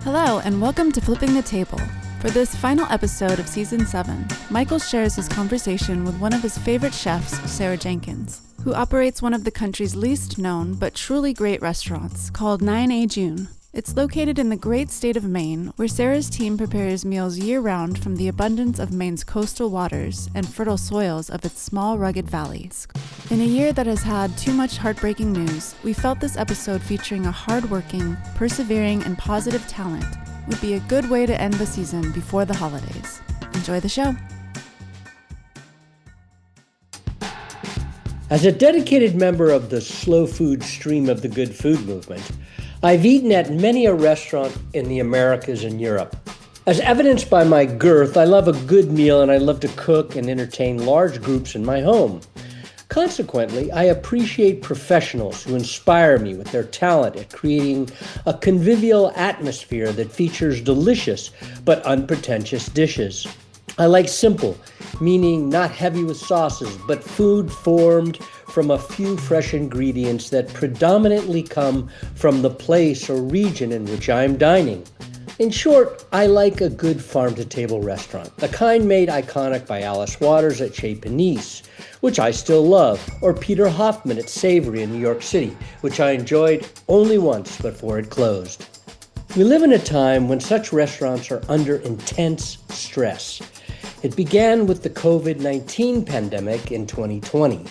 Hello, and welcome to Flipping the Table. For this final episode of Season 7, Michael shares his conversation with one of his favorite chefs, Sara Jenkins, who operates one of the country's least known but truly great restaurants called 9A June. It's located in the great state of Maine, where Sara's team prepares meals year-round from the abundance of Maine's coastal waters and fertile soils of its small, rugged valleys. In a year that has had too much heartbreaking news, we felt this episode featuring a hard-working, persevering, and positive talent would be a good way to end the season before the holidays. Enjoy the show. As a dedicated member of the slow food stream of the good food movement, I've eaten at many a restaurant in the Americas and Europe. As evidenced by my girth, I love a good meal and I love to cook and entertain large groups in my home. Consequently, I appreciate professionals who inspire me with their talent at creating a convivial atmosphere that features delicious but unpretentious dishes. I like simple, meaning not heavy with sauces, but food formed from a few fresh ingredients that predominantly come from the place or region in which I'm dining. In short, I like a good farm-to-table restaurant, the kind made iconic by Alice Waters at Chez Panisse, which I still love, or Peter Hoffman at Savory in New York City, which I enjoyed only once before it closed. We live in a time when such restaurants are under intense stress. It began with the COVID-19 pandemic in 2020.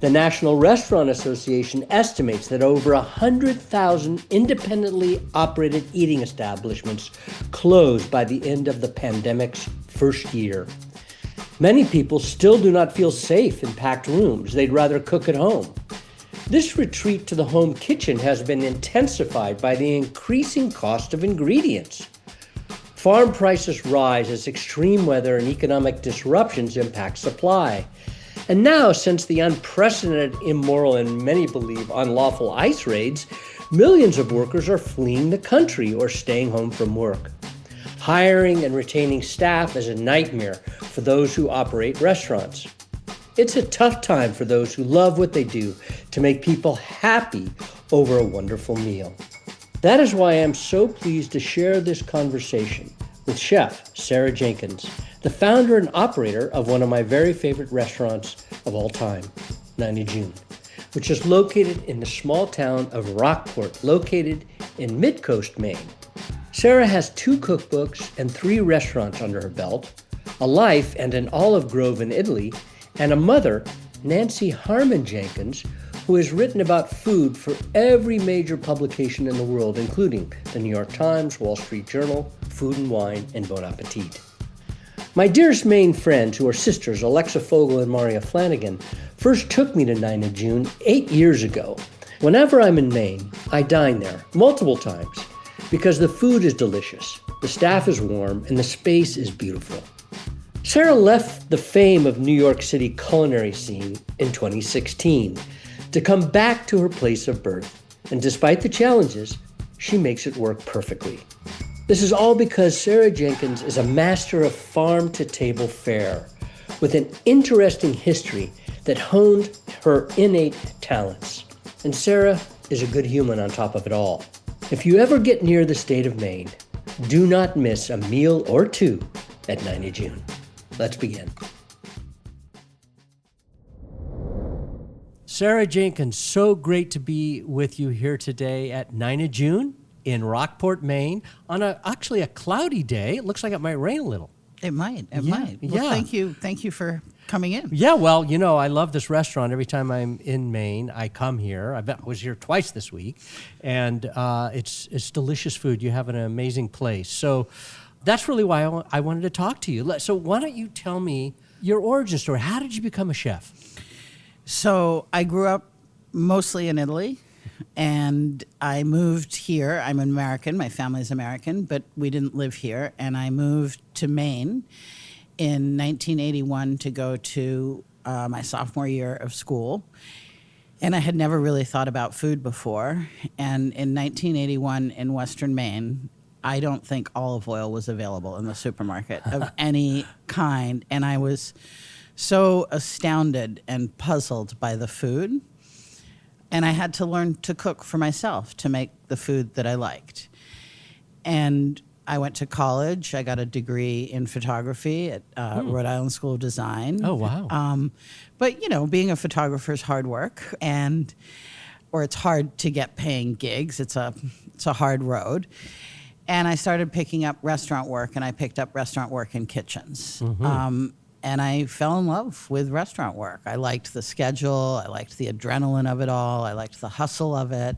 The National Restaurant Association estimates that over 100,000 independently operated eating establishments closed by the end of the pandemic's first year. Many people still do not feel safe in packed rooms. They'd rather cook at home. This retreat to the home kitchen has been intensified by the increasing cost of ingredients. Farm prices rise as extreme weather and economic disruptions impact supply. And now, since the unprecedented, immoral, and many believe unlawful ICE raids, millions of workers are fleeing the country or staying home from work. Hiring and retaining staff is a nightmare for those who operate restaurants. It's a tough time for those who love what they do to make people happy over a wonderful meal. That is why I'm so pleased to share this conversation with Chef Sara Jenkins, the founder and operator of one of my very favorite restaurants of all time, 9A June, which is located in the small town of Rockport, located in mid-coast Maine. Sara has 2 cookbooks and 3 restaurants under her belt, a life and an olive grove in Italy, and a mother, Nancy Harmon Jenkins, who has written about food for every major publication in the world, including the New York Times, Wall Street Journal, Food and Wine, and Bon Appetit. My dearest Maine friends, who are sisters, Alexa Fogel and Maria Flanagan, first took me to 9A June 8 years ago. Whenever I'm in Maine, I dine there multiple times because the food is delicious, the staff is warm, and the space is beautiful. Sara left the fame of New York City culinary scene in 2016 to come back to her place of birth, and despite the challenges, she makes it work perfectly. This is all because Sara Jenkins is a master of farm-to-table fare with an interesting history that honed her innate talents. And Sara is a good human on top of it all. If you ever get near the state of Maine, do not miss a meal or two at 9A June. Let's begin. Sara Jenkins, so great to be with you here today at 9A June in Rockport, Maine, on actually a cloudy day. It looks like it might rain a little. It might. Well, thank you for coming in. Yeah, well, I love this restaurant. Every time I'm in Maine, I come here. I was here twice this week, and it's delicious food. You have an amazing place. So that's really why I wanted to talk to you. So why don't you tell me your origin story? How did you become a chef? So I grew up mostly in Italy, and I moved here. I'm American. My family's American, but we didn't live here. And I moved to Maine in 1981 to go to my sophomore year of school. And I had never really thought about food before. And in 1981 in Western Maine, I don't think olive oil was available in the supermarket of any kind. And I was so astounded and puzzled by the food. And I had to learn to cook for myself to make the food that I liked. And I went to college. I got a degree in photography at Rhode Island School of Design. Oh, wow. But, being a photographer is hard work, or it's hard to get paying gigs. It's a hard road. And I started picking up restaurant work, and I picked up restaurant work in kitchens. And I fell in love with restaurant work. I liked the schedule. I liked the adrenaline of it all. I liked the hustle of it.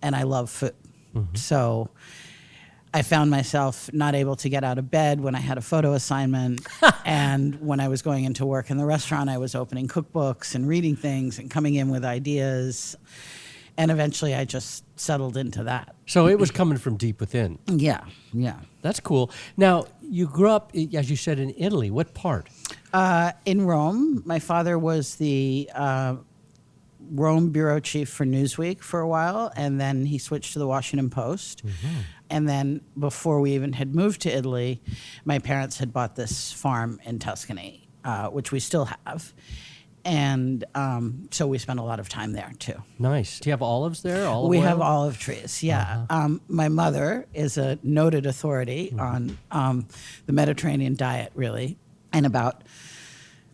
And I love food. So I found myself not able to get out of bed when I had a photo assignment. And when I was going into work in the restaurant, I was opening cookbooks and reading things and coming in with ideas. And eventually I just settled into that. So it was coming from deep within. Yeah. That's cool. Now, you grew up, as you said, in Italy. What part? In Rome. My father was the Rome bureau chief for Newsweek for a while, and then he switched to the Washington Post. And then before we even had moved to Italy, my parents had bought this farm in Tuscany, which we still have. And so we spent a lot of time there, too. Nice. Do you have olives there? We have olive trees, yeah. My mother is a noted authority on the Mediterranean diet, really. And about,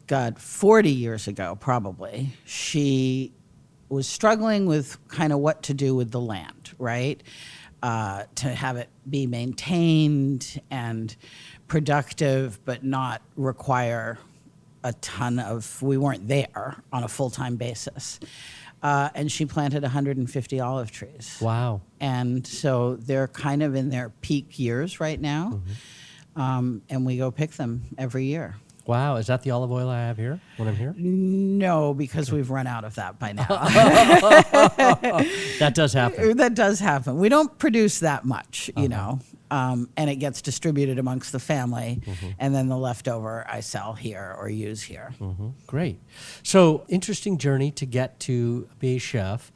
40 years ago, probably, she was struggling with kind of what to do with the land, right? To have it be maintained and productive, but not require a ton of, we weren't there on a full-time basis. And she planted 150 olive trees. Wow. And so they're kind of in their peak years right now. And we go pick them every year. Wow. Is that the olive oil I have here when I'm here? No, because we've run out of that by now. That does happen. That does happen. We don't produce that much, you know. And it gets distributed amongst the family, and then the leftover I sell here or use here. Great. So, interesting journey to get to be a chef.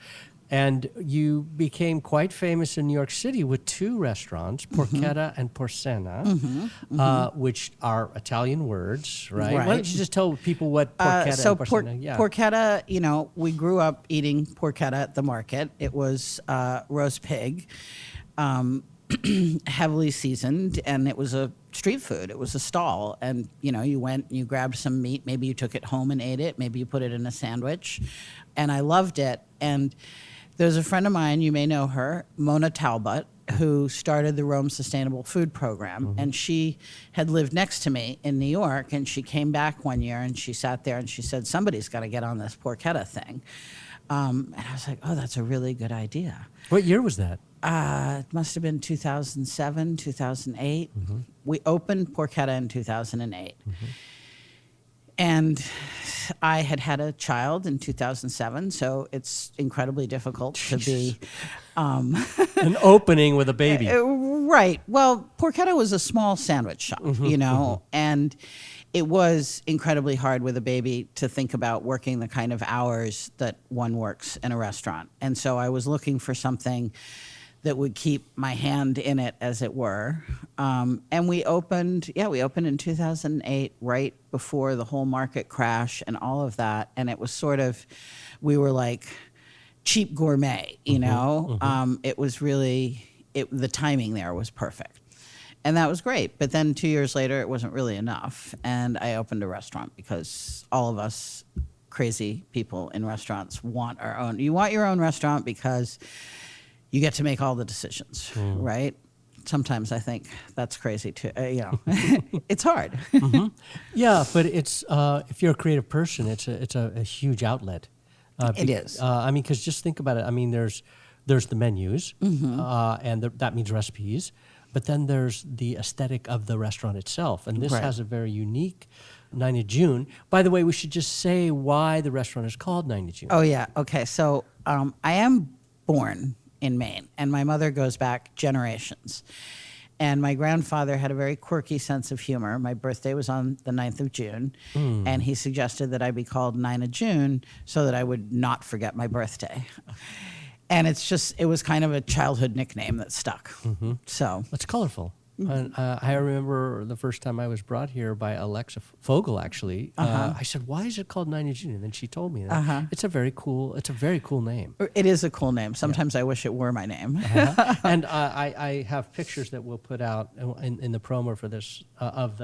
And you became quite famous in New York City with two restaurants, Porchetta and Porcena, which are Italian words, right? Why don't you just tell people what Porchetta and Porcena? Porchetta, we grew up eating porchetta at the market. It was roast pig. Heavily seasoned, and it was a street food. It was a stall, and you went and you grabbed some meat. Maybe you took it home and ate it. Maybe you put it in a sandwich, and I loved it. And there's a friend of mine, you may know her, Mona Talbot, who started the Rome Sustainable Food Program, and she had lived next to me in New York, and she came back one year and she sat there and she said, somebody's got to get on this porchetta thing. And I was like, oh, that's a really good idea. What year was that? It must have been 2007, 2008. We opened Porchetta in 2008. And I had a child in 2007, so it's incredibly difficult to be... An opening with a baby. Right. Well, Porchetta was a small sandwich shop, and it was incredibly hard with a baby to think about working the kind of hours that one works in a restaurant. And so I was looking for something that would keep my hand in it, as it were. And we opened in 2008, right before the whole market crash and all of that. And it was sort of, we were like cheap gourmet, you know? It was really, the timing there was perfect. And that was great. But then 2 years later, it wasn't really enough. And I opened a restaurant because all of us crazy people in restaurants want our own. You want your own restaurant because you get to make all the decisions, right? Sometimes I think that's crazy too. It's hard. Yeah, but it's if you're a creative person, it's a huge outlet. It is. I mean, because just think about it. I mean, there's the menus, and that means recipes, but then there's the aesthetic of the restaurant itself, and this has a very unique 9 of June. By the way, we should just say why the restaurant is called 9 of June. Oh yeah. Okay. So I am born in Maine, and my mother goes back generations. And my grandfather had a very quirky sense of humor. My birthday was on the 9th of June, and he suggested that I be called 9 of June so that I would not forget my birthday. And it was kind of a childhood nickname that stuck. So It's colorful. And I remember the first time I was brought here by Alexa Fogel, actually. I said, "Why is it called 9 of June?" And then she told me that it's a very cool name. It is a cool name. Sometimes I wish it were my name. And I have pictures that we'll put out in the promo for this of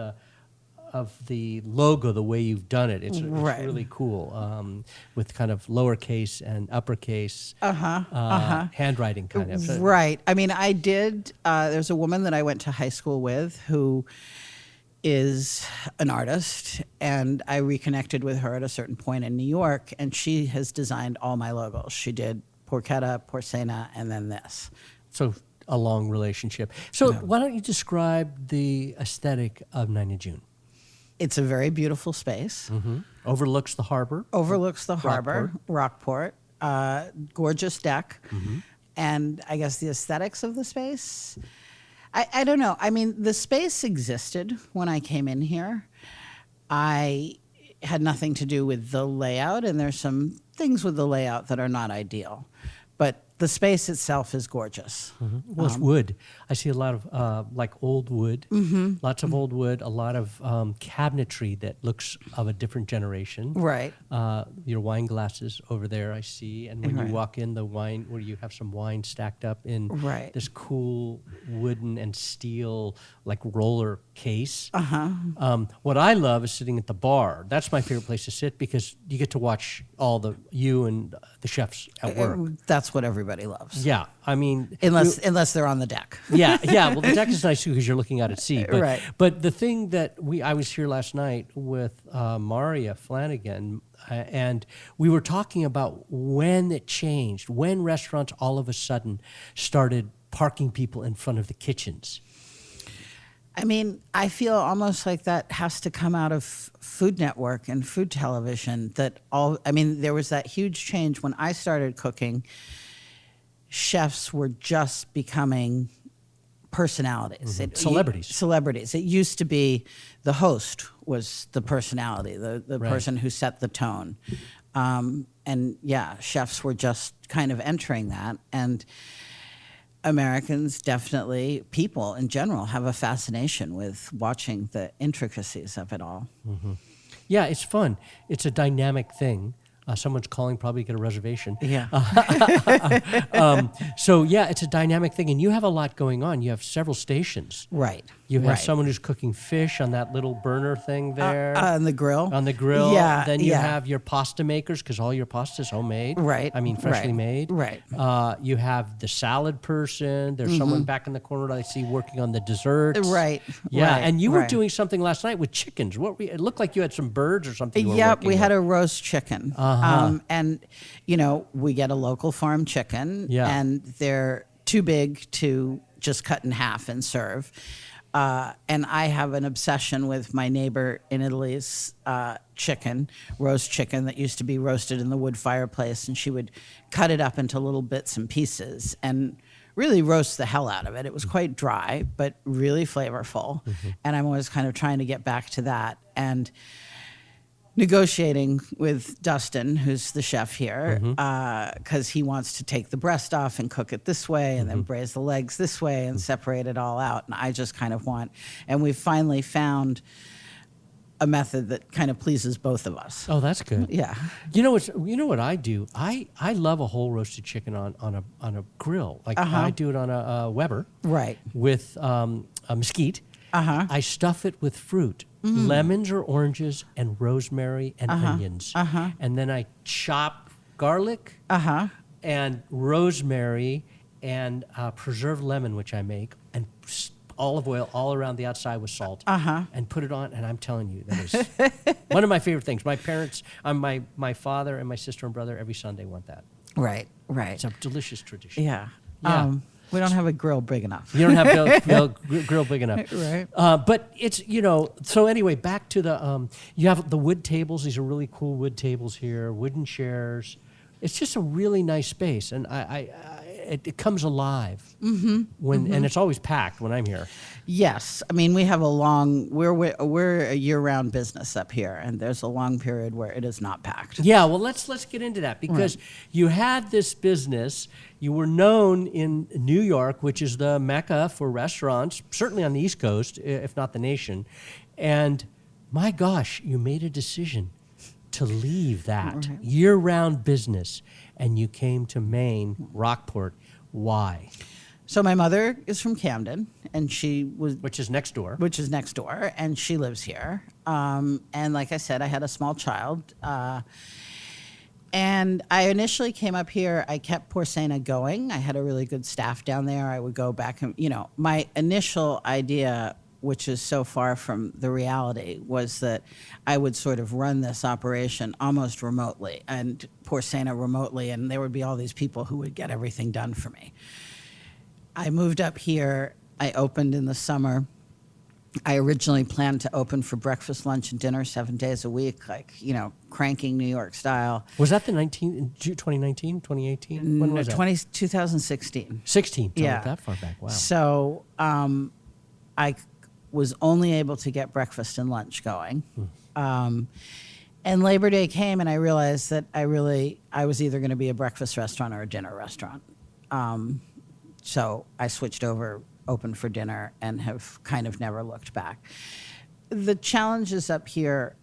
the logo, the way you've done it. It's really cool, with kind of lowercase and uppercase handwriting kind of. Right. I mean, I did. There's a woman that I went to high school with who is an artist, and I reconnected with her at a certain point in New York, and she has designed all my logos. She did Porchetta, Porcena, and then this. So a long relationship. So why don't you describe the aesthetic of 9 of June? It's a very beautiful space. Overlooks the harbor. Rockport. Gorgeous deck. And I guess the aesthetics of the space, I don't know. I mean, the space existed when I came in here. I had nothing to do with the layout, and there's some things with the layout that are not ideal. But the space itself is gorgeous. Well, it's wood. I see a lot of like old wood, lots of old wood, a lot of cabinetry that looks of a different generation. Right. Your wine glasses over there, I see. And when you walk in, the wine, where you have some wine stacked up in this cool wooden and steel, like roller case. What I love is sitting at the bar. That's my favorite place to sit because you get to watch you and the chefs at work. That's what everybody loves. Yeah, I mean, unless they're on the deck. Yeah. Well, the deck is nice too because you're looking out at sea. But, but the thing that I was here last night with Maria Flanagan, and we were talking about when it changed, when restaurants all of a sudden started parking people in front of the kitchens. I mean, I feel almost like that has to come out of Food Network and food television. There was that huge change when I started cooking. Chefs were just becoming personalities. Celebrities. It used to be the host was the personality, the person who set the tone. Chefs were just kind of entering that. And Americans, definitely, people in general, have a fascination with watching the intricacies of it all. Yeah, it's fun. It's a dynamic thing. Someone's calling, probably get a reservation. Yeah. It's a dynamic thing, and you have a lot going on. You have several stations. Right. You have someone who's cooking fish on that little burner thing there. On the grill. Yeah. Then you have your pasta makers, because all your pasta is homemade. Right. I mean, freshly made. Right. You have the salad person. There's someone back in the corner that I see working on the desserts. Right. Yeah. And you were doing something last night with chickens. It looked like you had some birds or something. We had a roast chicken. And, we get a local farm chicken, and they're too big to just cut in half and serve. And I have an obsession with my neighbor in Italy's roast chicken that used to be roasted in the wood fireplace, and she would cut it up into little bits and pieces and really roast the hell out of it. It was quite dry, but really flavorful. And I'm always kind of trying to get back to that. And negotiating with Dustin, who's the chef here, because he wants to take the breast off and cook it this way and then braise the legs this way and separate it all out. And I just kind of and we've finally found a method that kind of pleases both of us. Oh, that's good. Yeah. You know what I do? I love a whole roasted chicken on a grill. Like I do it on a Weber. Right. With a mesquite. I stuff it with fruit, lemons or oranges, and rosemary and onions. And then I chop garlic and rosemary and preserved lemon, which I make, and olive oil all around the outside with salt, and put it on. And I'm telling you, that is one of my favorite things. My parents, my father and my sister and brother, every Sunday want that. Right. It's a delicious tradition. Yeah. We don't So have a grill big enough. You don't have grill big enough. Right. But it's, so anyway, back to the, you have the wood tables. These are really cool wood tables here, wooden chairs. It's just a really nice space. And it comes alive and it's always packed when I'm here. Yes, I mean we have we're a year-round business up here, and there's a long period where it is not packed. Yeah, well, let's get into that because you had this business. You were known in New York, which is the mecca for restaurants, certainly on the East Coast, if not the nation. And my gosh, you made a decision to leave that year-round business, and you came to Maine, Rockport. Why? So my mother is from Camden, and which is next door. And she lives here. And like I said, I had a small child. And I initially came up here. I kept Porcena going. I had a really good staff down there. I would go back and, my initial idea, which is so far from the reality, was that I would sort of run this operation almost remotely and Porcena remotely, and there would be all these people who would get everything done for me. I moved up here. I opened in the summer. I originally planned to open for breakfast, lunch, and dinner 7 days a week, cranking New York style. Was that 2019, 2018? When was that? 2016. 16, yeah. That far back, wow. So I was only able to get breakfast and lunch going. And Labor Day came, and I realized that I was either going to be a breakfast restaurant or a dinner restaurant. So I switched over, opened for dinner, and have kind of never looked back. The challenges up here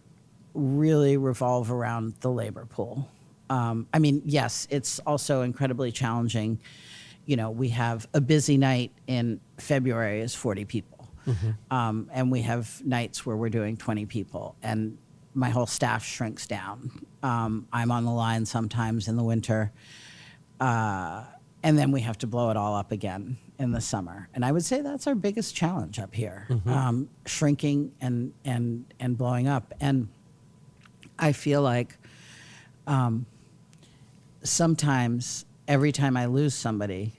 really revolve around the labor pool. Yes, it's also incredibly challenging. We have a busy night in February is 40 people. And we have nights where we're doing 20 people, and my whole staff shrinks down. I'm on the line sometimes in the winter. And then we have to blow it all up again in the summer. And I would say that's our biggest challenge up here, shrinking and blowing up. And I feel like sometimes every time I lose somebody,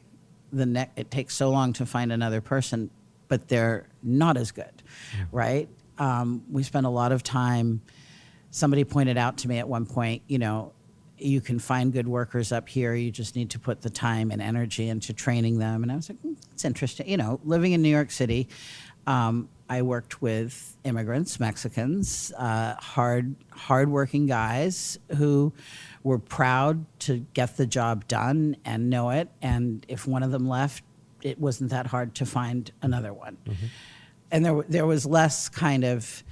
it takes so long to find another person, but they're not as good, right? We spend a lot of time. Somebody pointed out to me at one point, you can find good workers up here. You just need to put the time and energy into training them. And I was like, it's interesting. Living in New York City, I worked with immigrants, Mexicans, hard-working guys who were proud to get the job done and know it. And if one of them left, it wasn't that hard to find another one. And there was less kind of,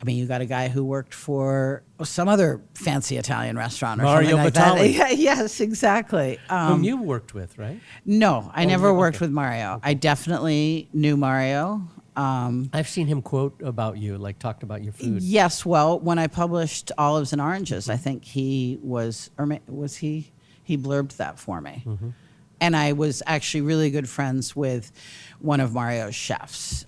you got a guy who worked for some other fancy Italian restaurant or something like that. Yes, exactly. Whom you worked with, right? No, I never worked with Mario. I definitely knew Mario. I've seen him quote about you, talked about your food. Yes, well, when I published Olives and Oranges, I think he blurbed that for me. And I was actually really good friends with one of Mario's chefs.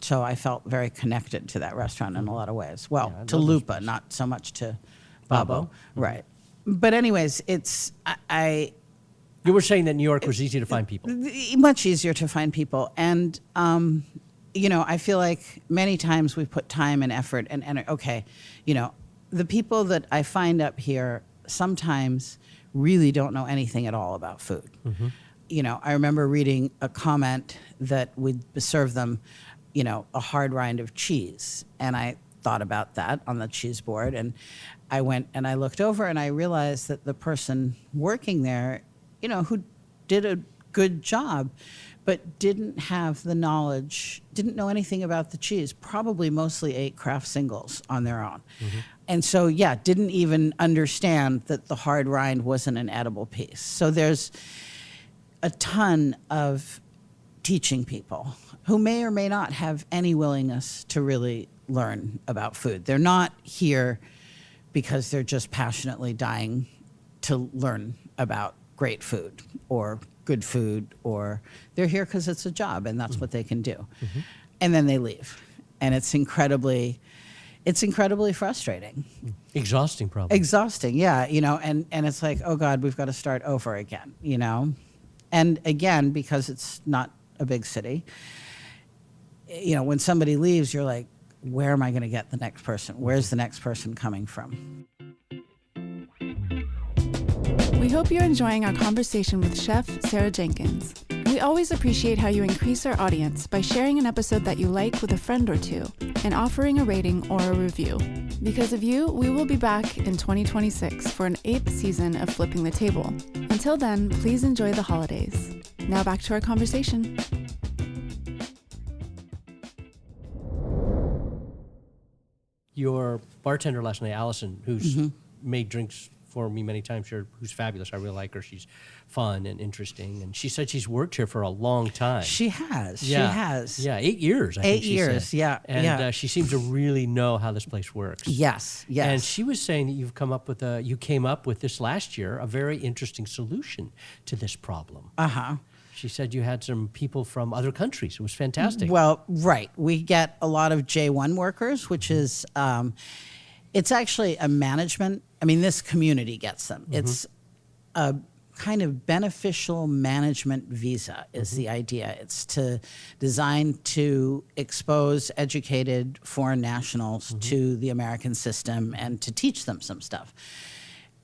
So I felt very connected to that restaurant in a lot of ways. Well, to Lupa, not so much to Babbo. Right. But anyways, You were saying that New York was easy to find people. Much easier to find people. And, I feel like many times we put time and effort and the people that I find up here sometimes really don't know anything at all about food. I remember reading a comment that we'd serve them, a hard rind of cheese. And I thought about that on the cheese board. And I went and I looked over and I realized that the person working there, who did a good job, but didn't have the knowledge, didn't know anything about the cheese, probably mostly ate Kraft singles on their own. And so, didn't even understand that the hard rind wasn't an edible piece. So there's a ton of teaching people who may or may not have any willingness to really learn about food. They're not here because they're just passionately dying to learn about great food or good food, or they're here because it's a job and that's what they can do. And then they leave. And it's incredibly frustrating. Exhausting, probably. Exhausting, yeah. And it's like, oh God, we've got to start over again, And again, because it's not a big city, when somebody leaves, you're like, where am I going to get the next person? Where's the next person coming from? We We hope you're enjoying our conversation with Chef Sara Jenkins. We always appreciate how you increase our audience by sharing an episode that you like with a friend or two and offering a rating or a review. Because of you, we will be back in 2026 for an 8th season of Flipping the Table. Until then, please enjoy the holidays. Now back to our conversation. Your bartender last night, Allison, who's made drinks for me many times here, who's fabulous. I really like her. She's fun and interesting. And she said she's worked here for a long time. She has. Yeah. She has. Yeah, 8 years, I think she 8 years, said. yeah. And she seems to really know how this place works. Yes, yes. And she was saying that you came up with this last year, a very interesting solution to this problem. Uh-huh. She said you had some people from other countries. It was fantastic. Well, right. We get a lot of J1 workers, which is, it's actually a management. I mean, this community gets them. It's a kind of beneficial management visa is the idea. It's designed to expose educated foreign nationals to the American system and to teach them some stuff.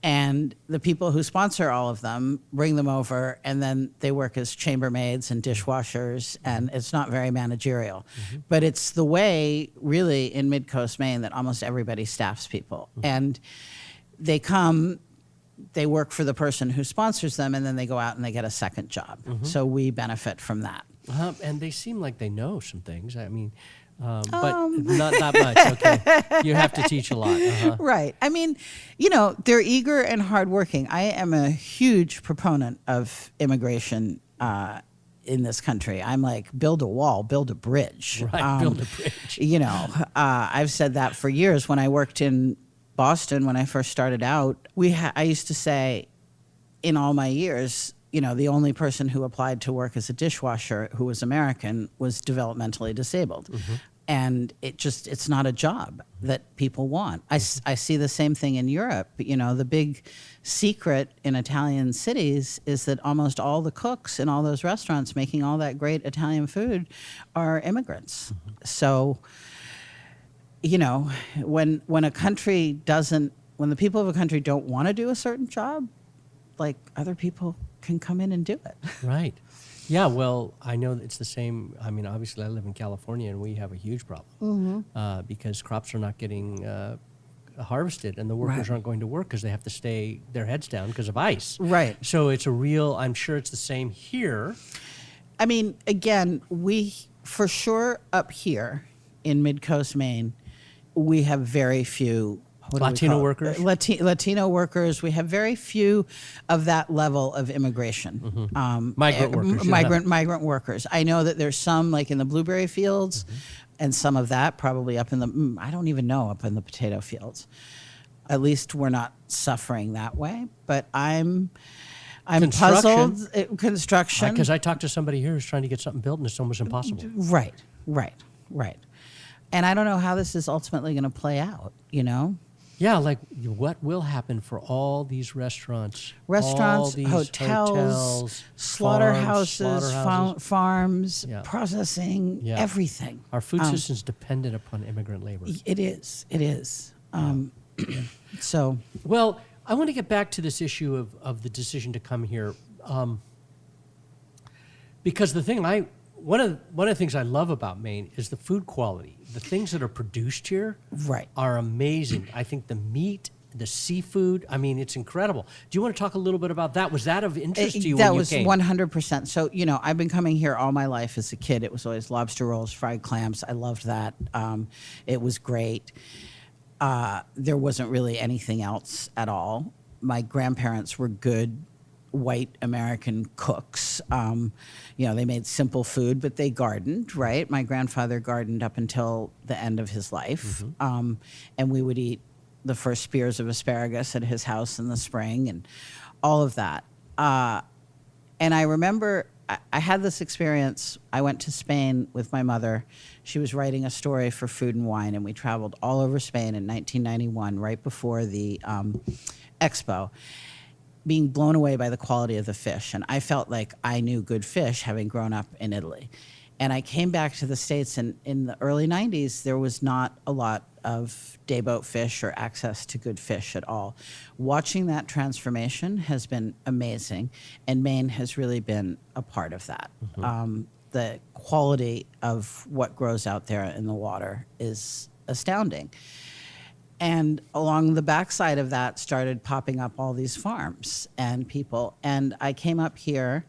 And the people who sponsor all of them bring them over, and then they work as chambermaids and dishwashers, and it's not very managerial. But it's the way, really, in Mid-Coast Maine that almost everybody staffs people. And they come, they work for the person who sponsors them, and then they go out and they get a second job. So we benefit from that. And they seem like they know some things. I mean, but not that much. Okay, you have to teach a lot. Right. I mean, they're eager and hardworking. I am a huge proponent of immigration in this country. I'm like, build a wall, build a bridge. Right, build a bridge. I've said that for years. When I worked in Boston, when I first started out, I used to say, in all my years, the only person who applied to work as a dishwasher who was American was developmentally disabled. And it's not a job that people want. I see the same thing in Europe. The big secret in Italian cities is that almost all the cooks in all those restaurants making all that great Italian food are immigrants. So, when a country when the people of a country don't want to do a certain job, like other people can come in and do it. Right. Yeah, well, I know it's the same. I mean, obviously, I live in California, and we have a huge problem because crops are not getting harvested, and the workers aren't going to work because they have to stay their heads down because of ice. Right. So it's I'm sure it's the same here. I mean, again, we, for sure, up here in Mid-Coast Maine, we have very few Latino workers? Latino workers. We have very few of that level of immigration. Migrant workers. Migrant workers. I know that there's some like in the blueberry fields and some of that probably up in the, I don't even know, up in the potato fields. At least we're not suffering that way. But I'm puzzled. Construction. Because I talked to somebody here who's trying to get something built and it's almost impossible. Right. And I don't know how this is ultimately going to play out, Yeah, like what will happen for all these restaurants? Restaurants, all these hotels, slaughterhouses, farms, processing, everything. Our food system's dependent upon immigrant labor. It is. So. Well, I want to get back to this issue of the decision to come here, because one of the things I love about Maine is the food quality. The things that are produced here are amazing. I think the meat, the seafood, I mean, it's incredible. Do you want to talk a little bit about that? Was that of interest to you when you came? That was 100%. So, I've been coming here all my life as a kid. It was always lobster rolls, fried clams. I loved that. It was great. There wasn't really anything else at all. My grandparents were good white American cooks. They made simple food, but they gardened, right? My grandfather gardened up until the end of his life. And we would eat the first spears of asparagus at his house in the spring and all of that. And I remember I had this experience. I went to Spain with my mother. She was writing a story for Food and Wine, and we traveled all over Spain in 1991, right before the expo, being blown away by the quality of the fish. And I felt like I knew good fish having grown up in Italy. And I came back to the States, and in the early 90s, there was not a lot of dayboat fish or access to good fish at all. Watching that transformation has been amazing, and Maine has really been a part of that. The quality of what grows out there in the water is astounding. And along the backside of that started popping up all these farms and people. And I came up here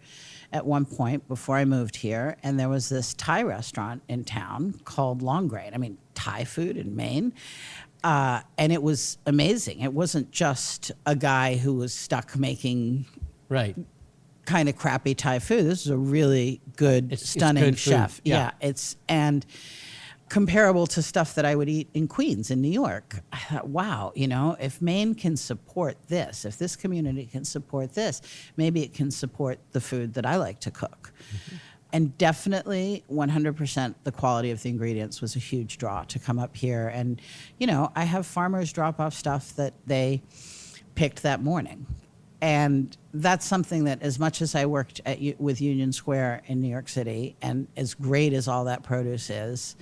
at one point before I moved here, and there was this Thai restaurant in town called Long Grain. I mean, Thai food in Maine. And it was amazing. It wasn't just a guy who was stuck making Right. kind of crappy Thai food. This is a really good, stunning good food. chef. Yeah. It's and comparable to stuff that I would eat in Queens, in New York. I thought, wow, if Maine can support this, if this community can support this, maybe it can support the food that I like to cook. And definitely 100% the quality of the ingredients was a huge draw to come up here. And, I have farmers drop off stuff that they picked that morning. And that's something that, as much as I worked with Union Square in New York City, and as great as all that produce is,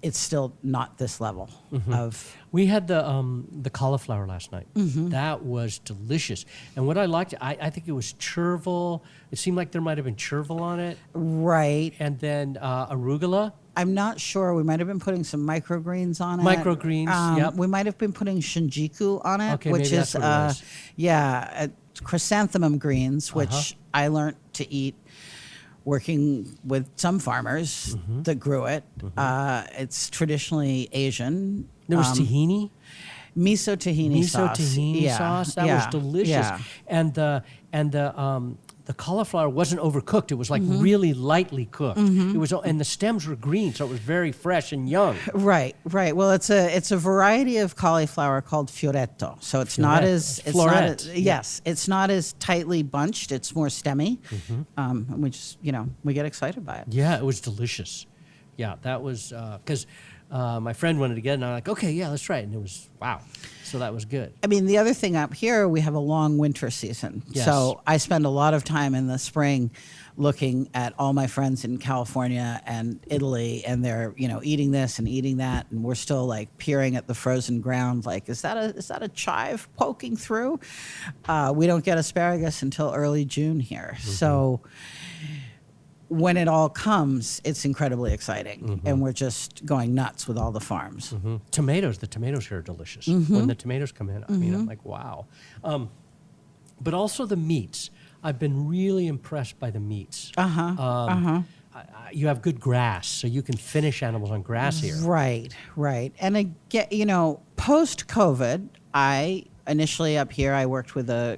it's still not this level of. We had the cauliflower last night. That was delicious. And what I liked, I think it was chervil. It seemed like there might have been chervil on it. Right. And then arugula. I'm not sure. We might have been putting some microgreens on it. Microgreens, yep. We might have been putting shinjuku on it, Okay, which maybe is, that's what it was. chrysanthemum greens, which I learned to eat working with some farmers that grew it. It's traditionally Asian. There was tahini. Miso tahini sauce. Sauce. That was delicious. Yeah. And the cauliflower wasn't overcooked. It was like really lightly cooked. It was, and the stems were green, so it was very fresh and young. Right. Well, it's a variety of cauliflower called fioretto. So it's not as it's not as tightly bunched. It's more stemmy. And we just we get excited by it. Yeah, it was delicious. Yeah, that was because my friend wanted to get it, and I'm like, okay, yeah, let's try it, and it was wow. So that was good. I mean, the other thing up here, we have a long winter season. Yes. So I spend a lot of time in the spring looking at all my friends in California and Italy, and they're, eating this and eating that, and we're still like peering at the frozen ground like, is that a chive poking through? We don't get asparagus until early June here. So when it all comes, it's incredibly exciting, and we're just going nuts with all the farms. Tomatoes, the tomatoes here are delicious. When the tomatoes come in, I mean, I'm like, wow. But also the meats. I've been really impressed by the meats. You have good grass, so you can finish animals on grass here. Right. And again, post-COVID, I initially up here, I worked with a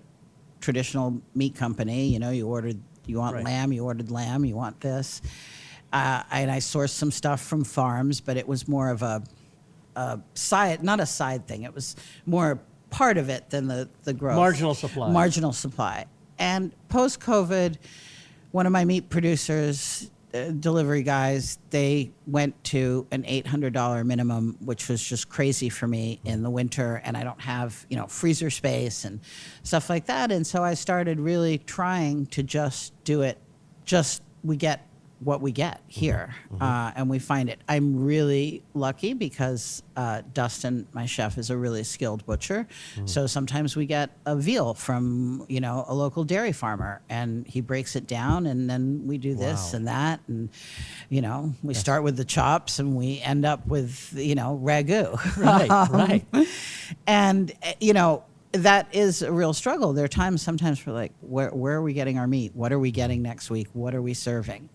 traditional meat company. You want lamb, you ordered lamb, you want this. And I sourced some stuff from farms, but it was more of a side, not a side thing. It was more part of it than the growth. Marginal supply. And post-COVID, one of my meat producers, delivery guys, they went to an $800 minimum, which was just crazy for me in the winter, and I don't have freezer space and stuff like that. And so I started really trying to just do it. We get what we get here, and we find it. I'm really lucky because Dustin, my chef, is a really skilled butcher. So sometimes we get a veal from a local dairy farmer, and he breaks it down, and then we do this and that, and we start with the chops, and we end up with ragu. Right. And that is a real struggle. There are times sometimes we're like, where are we getting our meat? What are we getting next week? What are we serving?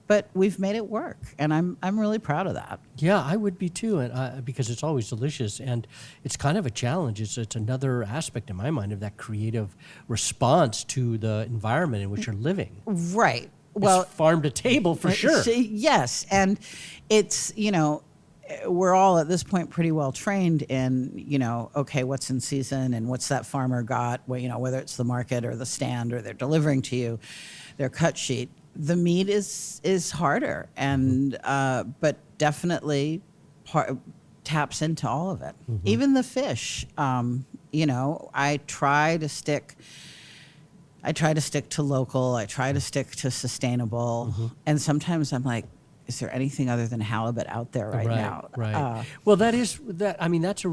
But we've made it work, and I'm really proud of that. Yeah, I would be too, and because it's always delicious, and it's kind of a challenge. It's another aspect in my mind of that creative response to the environment in which you're living. Right. Well, it's farm to table for sure. Yes, and it's we're all at this point pretty well trained in, okay, what's in season and what's that farmer got, whether it's the market or the stand or they're delivering to you their cut sheet. The meat is harder, and but definitely taps into all of it. Even the fish, I try to stick I try to stick to local. I try to stick to sustainable. And sometimes I'm like, is there anything other than halibut out there right now? Right. Well, that is that. I mean, that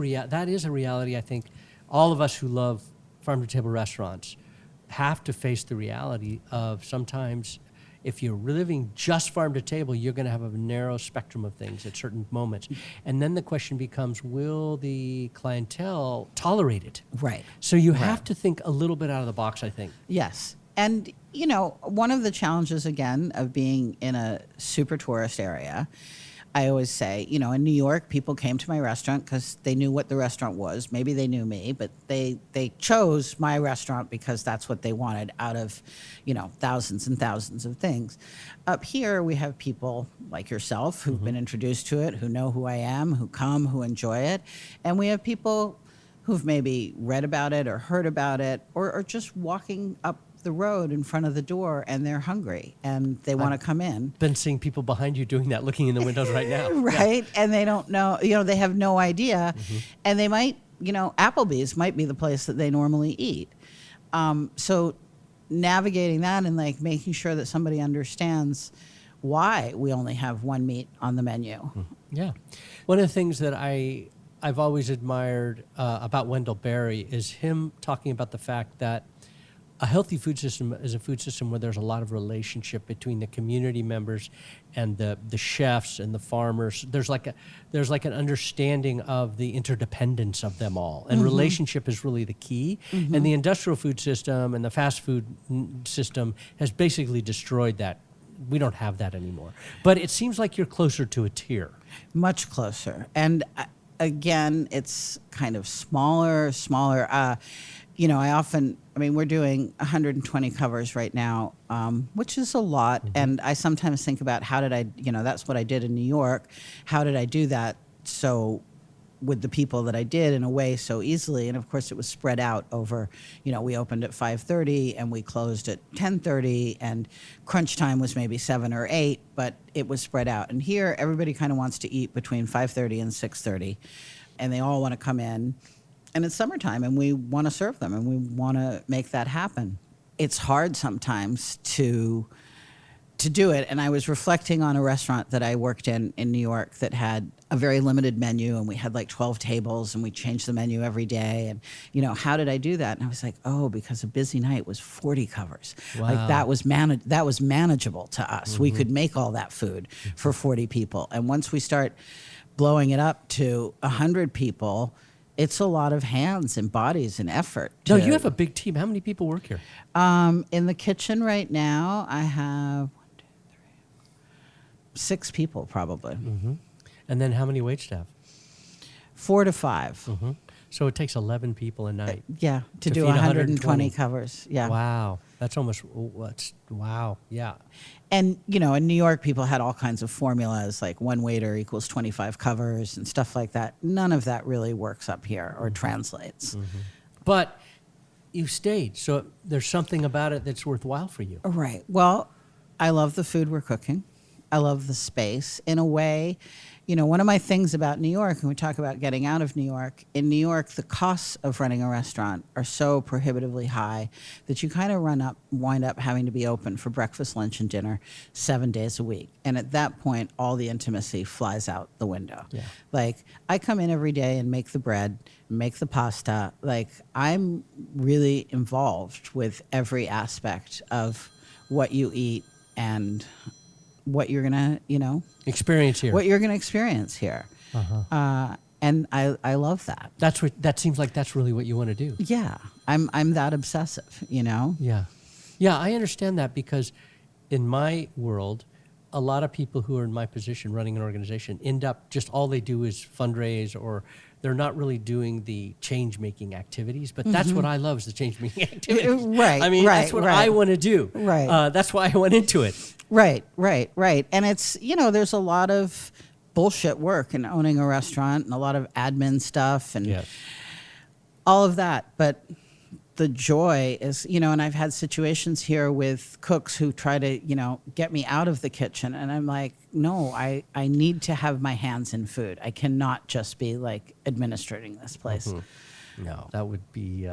is a reality. I think all of us who love farm to table restaurants have to face the reality of sometimes if you're living just farm to table, you're going to have a narrow spectrum of things at certain moments. And then the question becomes, will the clientele tolerate it? Right. So you have to think a little bit out of the box, I think. Yes. And, you know, one of the challenges, again, of being in a super tourist area, I always say, you know, in New York, people came to my restaurant because they knew what the restaurant was. Maybe they knew me, but they chose my restaurant because that's what they wanted out of, you know, thousands and thousands of things. Up here, we have people like yourself who've been introduced to it, who know who I am, who come, who enjoy it. And we have people who've maybe read about it or heard about it or just walking up the road in front of the door and they're hungry and they want to come in. Been seeing people behind you doing that, looking in the windows right now. Right. Yeah. And they don't know, you know, they have no idea. And they might, you know, Applebee's might be the place that they normally eat. So navigating that and like making sure that somebody understands why we only have one meat on the menu. Yeah. One of the things that I've always admired about Wendell Berry is him talking about the fact that a healthy food system is a food system where there's a lot of relationship between the community members and the chefs and the farmers. There's like an understanding of the interdependence of them all, and relationship is really the key. And the industrial food system and the fast food system has basically destroyed that. We don't have that anymore. But it seems like you're closer to it here. Much closer. And again, it's kind of smaller. You know, I mean, we're doing 120 covers right now, which is a lot. And I sometimes think about how did I, you know, that's what I did in New York. How did I do that so with the people that I did in a way so easily? And of course, it was spread out over, you know, we opened at 5:30 and we closed at 10:30 and crunch time was maybe 7 or 8, but it was spread out. And here, everybody kind of wants to eat between 5:30 and 6:30, and they all want to come in. And it's summertime, and we want to serve them, and we want to make that happen. It's hard sometimes to do it. And I was reflecting on a restaurant that I worked in New York that had a very limited menu, and we had like 12 tables, and we changed the menu every day. And, you know, how did I do that? And I was like, oh, because a busy night was 40 covers. Wow. Like that was manageable to us. We could make all that food for 40 people. And once we start blowing it up to 100 people, it's a lot of hands and bodies and effort. No, you have a big team. How many people work here? In the kitchen right now, I have 6 people probably. And then how many wait staff? 4 to 5. So it takes 11 people a night. Yeah, to do feed 120 covers. Yeah. Wow. That's almost, wow. Yeah. And, you know, in New York, people had all kinds of formulas, like one waiter equals 25 covers and stuff like that. None of that really works up here or translates. But you stayed, so there's something about it that's worthwhile for you. Right. Well, I love the food we're cooking. I love the space. In a way, you know, one of my things about New York, and we talk about getting out of New York, in New York, the costs of running a restaurant are so prohibitively high that you kind of wind up having to be open for breakfast, lunch, and dinner 7 days a week. And at that point, all the intimacy flies out the window. Yeah. Like, I come in every day and make the bread, make the pasta. Like, I'm really involved with every aspect of what you eat and what you're gonna, you know, Experience here. what you're gonna experience here, and I love that. That seems like that's really what you want to do. Yeah, I'm that obsessive, you know. Yeah. Yeah, I understand that because in my world, a lot of people who are in my position running an organization end up just all they do is fundraise, or they're not really doing the change-making activities. But that's what I love, is the change-making activities. Right, I mean, right, that's what right. I want to do. Right. That's why I went into it. Right. And it's, you know, there's a lot of bullshit work in owning a restaurant and a lot of admin stuff and all of that. But the joy is, you know, and I've had situations here with cooks who try to, you know, get me out of the kitchen. And I'm like, no, I need to have my hands in food. I cannot just be like administrating this place. No, that would be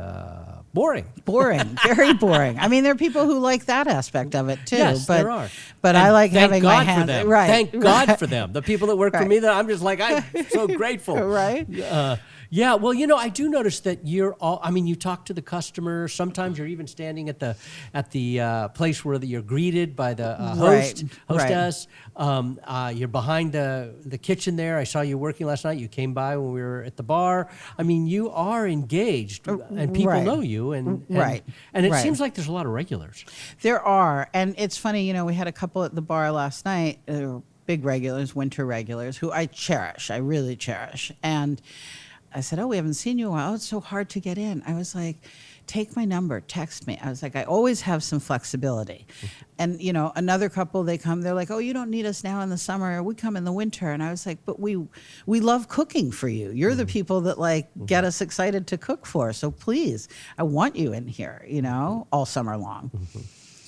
boring. Boring, very boring. I mean, there are people who like that aspect of it too. Yes, but, there are. But And I like thank having God my hands. for them. Right. Thank God for them. The people that work for Right. me, that I'm just like, I'm so grateful. Right. Yeah, well, I do notice that you're all. I mean, you talk to the customer. Sometimes you're even standing at the place where you're greeted by the hostess. You're behind the kitchen there. I saw you working last night. You came by when we were at the bar. I mean, you are engaged, and people Right. know you, and Right. And it Right. seems like there's a lot of regulars. There are, and it's funny. We had a couple at the bar last night. Big regulars, winter regulars, who I cherish. I really cherish, and I said, "Oh, we haven't seen you in a while. Oh, it's so hard to get in." I was like, "Take my number, text me." I was like, I always have some flexibility. And, another couple, they come, they're like, "Oh, you don't need us now in the summer. We come in the winter." And I was like, "But we love cooking for you. You're the people that get us excited to cook for. So please, I want you in here, all summer long."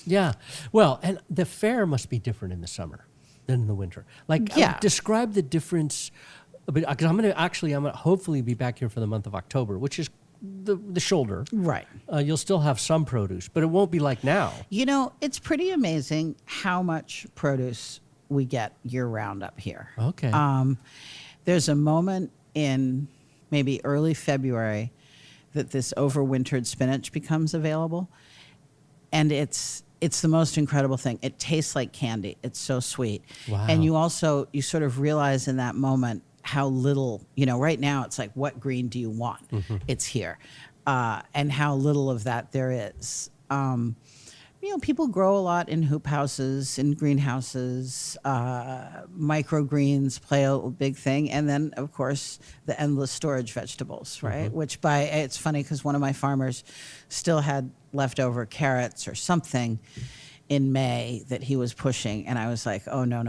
Yeah. Well, and the fare must be different in the summer than in the winter. Describe the difference. Because I'm going to hopefully be back here for the month of October, which is the shoulder. Right. You'll still have some produce, but it won't be like now. It's pretty amazing how much produce we get year round up here. Okay. There's a moment in maybe early February that this overwintered spinach becomes available, and it's the most incredible thing. It tastes like candy. It's so sweet. Wow. And you sort of realize in that moment how little, right now it's like, what green do you want? Mm-hmm. It's here. And how little of that there is. People grow a lot in hoop houses, in greenhouses. Microgreens play a big thing. And then, of course, the endless storage vegetables, right? Mm-hmm. It's funny because one of my farmers still had leftover carrots or something in May that he was pushing, and I was like, "Oh, no,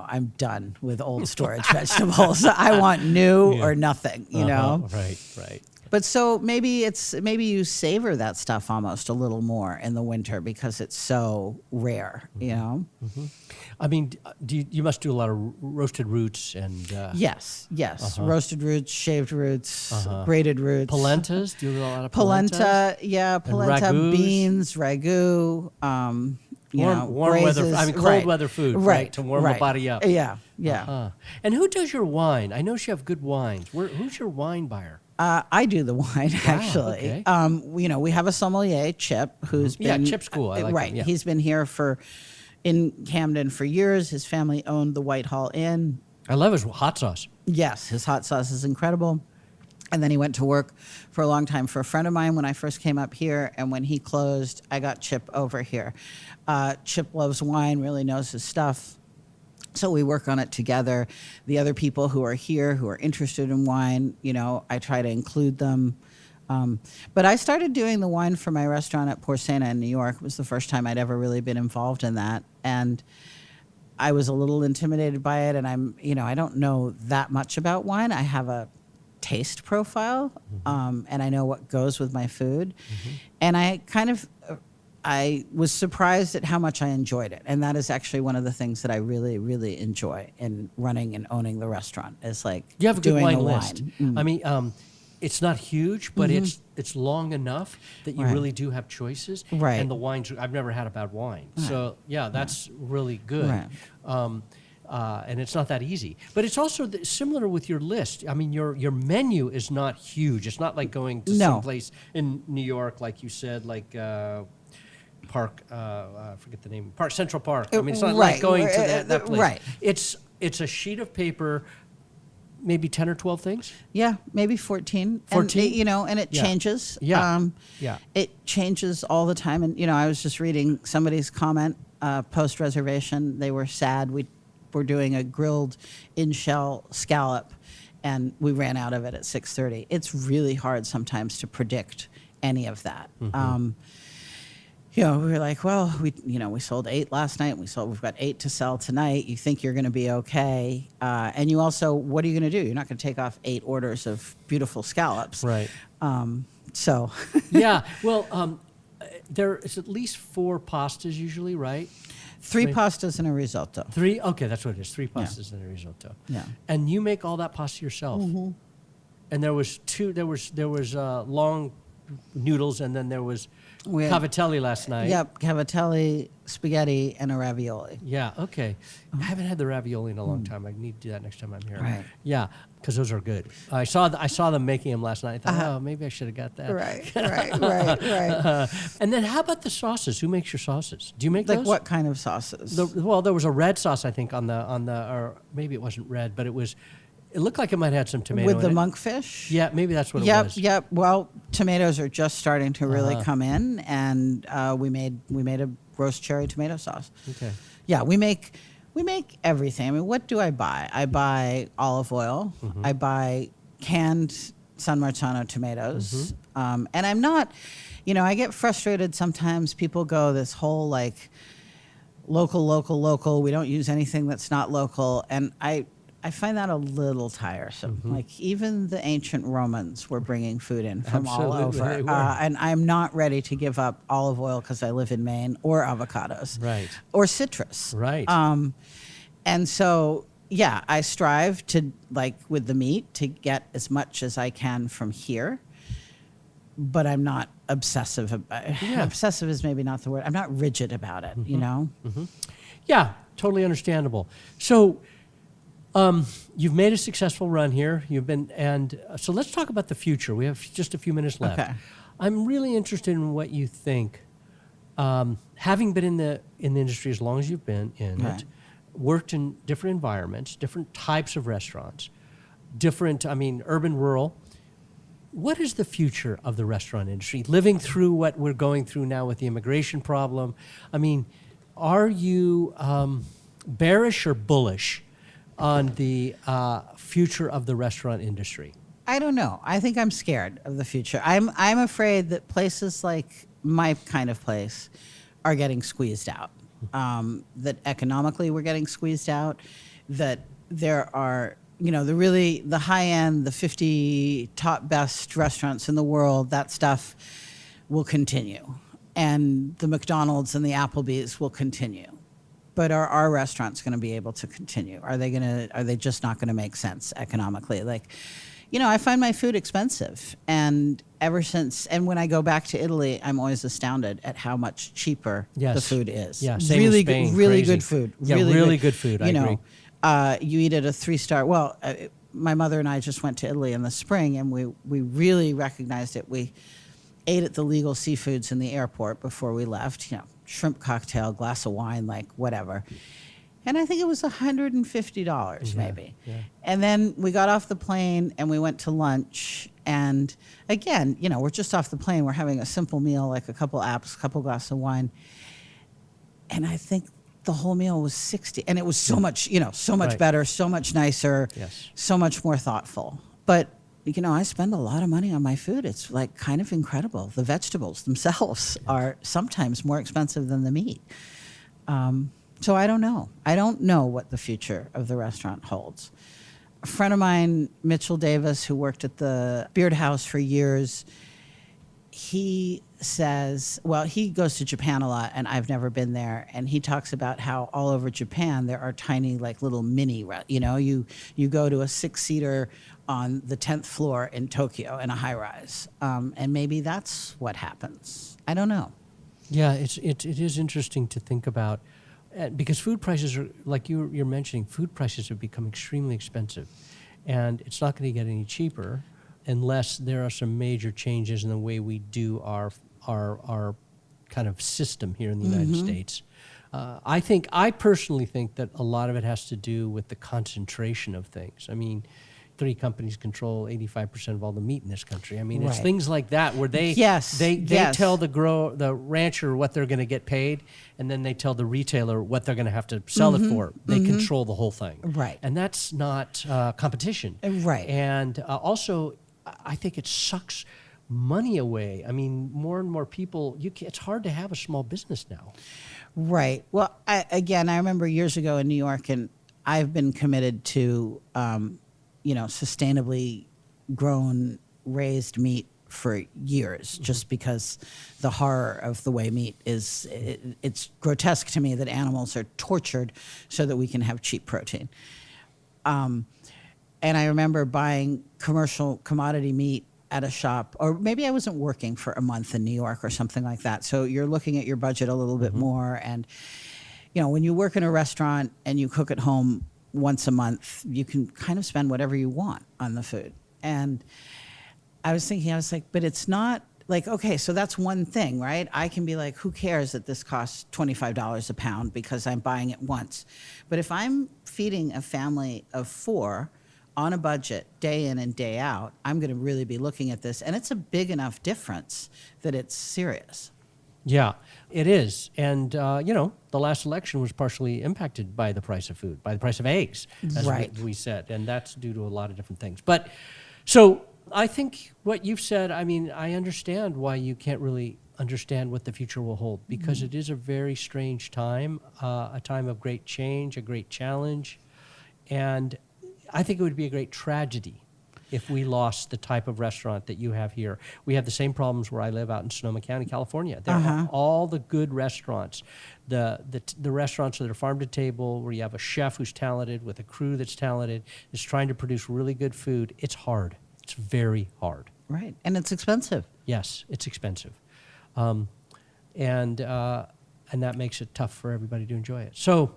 I'm done with old storage vegetables. I want new or nothing," Right. But so maybe you savor that stuff almost a little more in the winter because it's so rare, Mm-hmm. I mean, you must do a lot of roasted roots and Yes, roasted roots, shaved roots, grated roots, polentas. Do you do a lot of polenta? Yeah, polenta, beans, ragu. Warm braises, weather. I mean, cold weather food, right? To warm the body up. Yeah. And who does your wine? I know you have good wines. Who's your wine buyer? I do the wine, actually. Okay. We have a sommelier, Chip, who's been... Yeah, Chip's cool. I like him, yeah. He's been here in Camden for years. His family owned the Whitehall Inn. I love his hot sauce. Yes, his hot sauce is incredible. And then he went to work for a long time for a friend of mine when I first came up here. And when he closed, I got Chip over here. Chip loves wine, really knows his stuff. So we work on it together. The other people who are here, who are interested in wine, I try to include them. But I started doing the wine for my restaurant at Porcena in New York. It was the first time I'd ever really been involved in that. And I was a little intimidated by it. And I don't know that much about wine. I have a taste profile, and I know what goes with my food. And I was surprised at how much I enjoyed it. And that is actually one of the things that I really, really enjoy in running and owning the restaurant, is you have a good doing wine the list. wine. I mean, it's not huge, but it's long enough that you really do have choices. Right. And the wines, I've never had a bad wine. Right. So, that's really good. Right. And it's not that easy. But it's also similar with your list. I mean, your menu is not huge. It's not like going to some place in New York, like you said, like Park, I forget the name, Central Park. I mean, it's not like going to that place. Right. It's a sheet of paper, maybe 10 or 12 things? Yeah, maybe 14. 14? And it changes. Yeah. It changes all the time. And, I was just reading somebody's comment post-reservation. They were sad. We're doing a grilled in-shell scallop, and we ran out of it at 6:30. It's really hard sometimes to predict any of that. We were like, well, we sold 8 last night. We've got 8 to sell tonight. You think you're going to be okay. And you also, what are you going to do? You're not going to take off 8 orders of beautiful scallops. Right. So. Yeah. Well, there is at least 4 pastas usually, right? 3 pastas and a risotto. 3? Okay, that's what it is. 3 pastas and a risotto. Yeah. And you make all that pasta yourself. And there was long noodles, and then there was We had- cavatelli last night. Yep, cavatelli, spaghetti, and a ravioli. Yeah, okay. I haven't had the ravioli in a long time. I need to do that next time I'm here. Right. Yeah, because those are good. I saw them making them last night. I thought, oh, maybe I should have got that. Right. And then how about the sauces? Who makes your sauces? Do you make Like those? what kind of sauces? Well, there was a red sauce, I think, on the, or maybe it wasn't red, but it looked like it might have had some tomato With in the it. monkfish? Yeah, maybe that's what it was. Yep. Well, tomatoes are just starting to really come in, and we made a roast cherry tomato sauce. Okay. Yeah, we make everything. I mean, what do I buy? I buy olive oil. I buy canned San Marzano tomatoes. And I'm not, I get frustrated sometimes. People go this whole like local. We don't use anything that's not local. And I find that a little tiresome. Like even the ancient Romans were bringing food in from all Absolutely, over. they were. And I'm not ready to give up olive oil because I live in Maine, or avocados. Right. Or citrus. Right. And so, yeah, I strive to, like with the meat, to get as much as I can from here. But I'm not obsessive. Obsessive is maybe not the word. I'm not rigid about it, Yeah, totally understandable. So, you've made a successful run here. So let's talk about the future. We have just a few minutes left. Okay. I'm really interested in what you think. Having been in the industry as long as you've been in Right. it, worked in different environments, different types of restaurants, urban, rural. What is the future of the restaurant industry? Living through what we're going through now with the immigration problem, are you bearish or bullish on the future of the restaurant industry? I don't know. I think I'm scared of the future. I'm afraid that places like my kind of place are getting squeezed out. That economically we're getting squeezed out. That there are, the high end, the 50 top best restaurants in the world. That stuff will continue, and the McDonald's and the Applebee's will continue. But are our restaurants going to be able to continue? Are they just not going to make sense economically? Like, I find my food expensive, and when I go back to Italy, I'm always astounded at how much cheaper the food is. Yeah, same really in Spain, good, really crazy. good food. Yeah, really good food. I agree. You eat at a 3-star. Well, my mother and I just went to Italy in the spring, and we really recognized it. We ate at the legal seafoods in the airport before we left. Shrimp cocktail, glass of wine, like whatever. And I think it was $150 maybe. Yeah. And then we got off the plane and we went to lunch. And again, we're just off the plane. We're having a simple meal, like a couple apps, a couple glasses of wine. And I think the whole meal was $60. And it was so much, so much Right. better, so much nicer, Yes. so much more thoughtful. But I spend a lot of money on my food. It's like kind of incredible. The vegetables themselves are sometimes more expensive than the meat. So I don't know. I don't know what the future of the restaurant holds. A friend of mine, Mitchell Davis, who worked at the Beard House for years, he says, he goes to Japan a lot, and I've never been there. And he talks about how all over Japan there are tiny, like little mini, you go to a 6-seater on the 10th floor in Tokyo in a high rise, and maybe that's what happens. I don't know. Yeah, it is interesting to think about, because food prices are, like you're mentioning, food prices have become extremely expensive, and it's not going to get any cheaper unless there are some major changes in the way we do our kind of system here in the United States. I personally think that a lot of it has to do with the concentration of things. 3 companies control 85% of all the meat in this country. It's Right. things like that where they Yes. tell the rancher what they're going to get paid, and then they tell the retailer what they're going to have to sell it for. They control the whole thing. Right. And that's not competition. Right. And also, I think it sucks money away. More and more people, it's hard to have a small business now. Right. Well, I remember years ago in New York, and I've been committed to, sustainably grown, raised meat for years, just because the horror of the way meat is, it's grotesque to me that animals are tortured so that we can have cheap protein. And I remember buying commercial commodity meat at a shop, or maybe I wasn't working for a month in New York or something like that. So you're looking at your budget a little bit more. And, when you work in a restaurant and you cook at home once a month, you can kind of spend whatever you want on the food. And I was like, but it's not like, okay, so that's one thing, right? I can be like, who cares that this costs $25 a pound because I'm buying it once. But if I'm feeding a family of 4 on a budget, day in and day out, I'm going to really be looking at this. And it's a big enough difference that it's serious. Yeah, it is. And, the last election was partially impacted by the price of food, by the price of eggs, as we said. And that's due to a lot of different things. But so I think what you've said, I understand why you can't really understand what the future will hold, because it is a very strange time, a time of great change, a great challenge. And I think it would be a great tragedy if we lost the type of restaurant that you have here. We have the same problems where I live out in Sonoma County, California. There are all the good restaurants, the restaurants that are farm to table, where you have a chef who's talented with a crew that's talented, is trying to produce really good food. It's hard. It's very hard. Right. And it's expensive. Yes, it's expensive. And that makes it tough for everybody to enjoy it. So,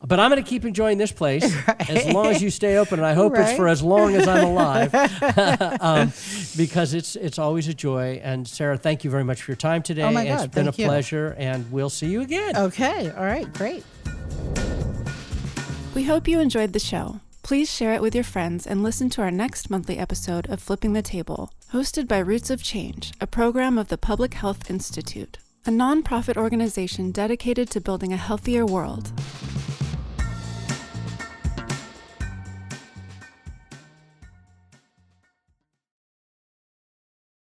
but I'm going to keep enjoying this place as long as you stay open, and I hope it's for as long as I'm alive, because it's always a joy. And Sara, thank you very much for your time today. Oh my God, it's been a thank you. pleasure, and we'll see you again. Okay. All right. Great. We hope you enjoyed the show. Please share it with your friends and listen to our next monthly episode of Flipping the Table, hosted by Roots of Change, a program of the Public Health Institute, a nonprofit organization dedicated to building a healthier world.